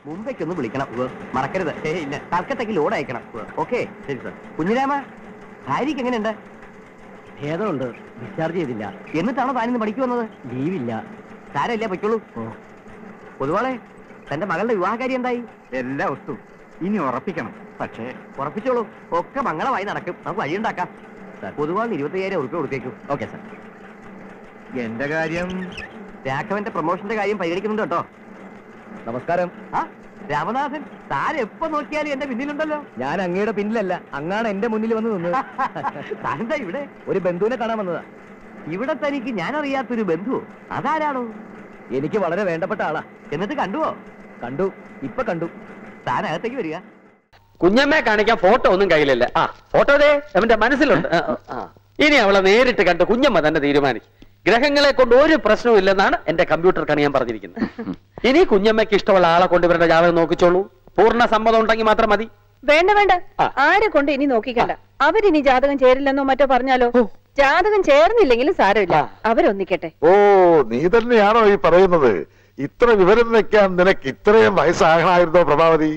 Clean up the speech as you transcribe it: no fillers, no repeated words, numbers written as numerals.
മുംബൈക്കൊന്ന് വിളിക്കണം. മറക്കരുത്. ഇല്ല, കൽക്കട്ടയ്ക്ക് ലോഡ് അയക്കണം. ഓക്കെ ശരി സാർ. കുഞ്ഞിരാമ, ഭാര്യക്ക് എങ്ങനെയുണ്ട്? ഭേദമുണ്ട്, ഡിസ്ചാർജ് ചെയ്തില്ല. എന്നിട്ടാണോ താനിന്ന് പഠിക്കു വന്നത്? ലീവില്ല. സാരമില്ല, പൊയ്ക്കോളൂ. പൊതുവാളെ, തന്റെ മകളുടെ വിവാഹകാര്യം എന്തായി? എല്ലാം ഒത്തു, ഇനി ഉറപ്പിക്കണം. പക്ഷേ ഉറപ്പിച്ചോളൂ, ഒക്കെ മംഗളമായി നടക്കും. നമുക്ക് വഴിയുണ്ടാക്കാം. പൊതുവാളിന് 25,000 ഉറുപ്പിക കൊടുത്തേക്കും. Okay sir. എന്റെ കാര്യം, രാഘവന്റെ പ്രൊമോഷന്റെ കാര്യം പരിഗണിക്കുന്നുണ്ട് കേട്ടോ. നമസ്കാരം. ആ രാമനാഥൻ, താൻ എപ്പോ നോക്കിയാലും എന്റെ പിന്നിലുണ്ടല്ലോ. ഞാൻ അങ്ങയുടെ പിന്നിലല്ല, അങ്ങാണ് എന്റെ മുന്നിൽ വന്ന് നിന്നത്. താനെന്താ ഇവിടെ? ഒരു ബന്ധുവിനെ കാണാൻ വന്നതാ. ഇവിടെ തനിക്ക് ഞാൻ അറിയാത്തൊരു ബന്ധു? അതാരാണോ? എനിക്ക് വളരെ വേണ്ടപ്പെട്ട ആളാ. എന്നിട്ട് കണ്ടുവോ? കണ്ടു, ഇപ്പൊ കണ്ടു. താൻ അകത്തേക്ക് വരിക. കുഞ്ഞമ്മയെ കാണിക്കാൻ ഫോട്ടോ ഒന്നും കയ്യിലില്ല. ആ ഫോട്ടോ ദേ അവന്റെ മനസ്സിലുണ്ട്. ഇനി അവളെ നേരിട്ട് കണ്ട് കുഞ്ഞമ്മ തന്നെ തീരുമാനിക്കും. ഗ്രഹങ്ങളെ കൊണ്ട് ഒരു പ്രശ്നവും ഇല്ലെന്നാണ് എന്റെ കമ്പ്യൂട്ടർ കണിയാൻ പറഞ്ഞിരിക്കുന്നത്. ഇനി കുഞ്ഞമ്മയ്ക്ക് ഇഷ്ടമുള്ള ആളെ കൊണ്ട് ഇവരുടെ ജാതകം നോക്കിച്ചോളൂ. പൂർണ്ണ സമ്മതം ഉണ്ടെങ്കിൽ മാത്രം മതി. വേണ്ട വേണ്ട, ആരെ കൊണ്ട് ഇനി നോക്കിക്കണ്ട. അവരിനി ജാതകം ചേരില്ലെന്നോ മറ്റോ പറഞ്ഞാലോ? ജാതകം ചേർന്നില്ലെങ്കിലും സാരമില്ല, അവരൊന്നിക്കട്ടെ. ഓ, നീ തന്നെയാണോ ഈ പറയുന്നത്? ഇത്ര വിവരം വെക്കാൻ നിനക്ക് ഇത്രയും വയസ്സാകണമായിരുന്നോ പ്രഭാവതി?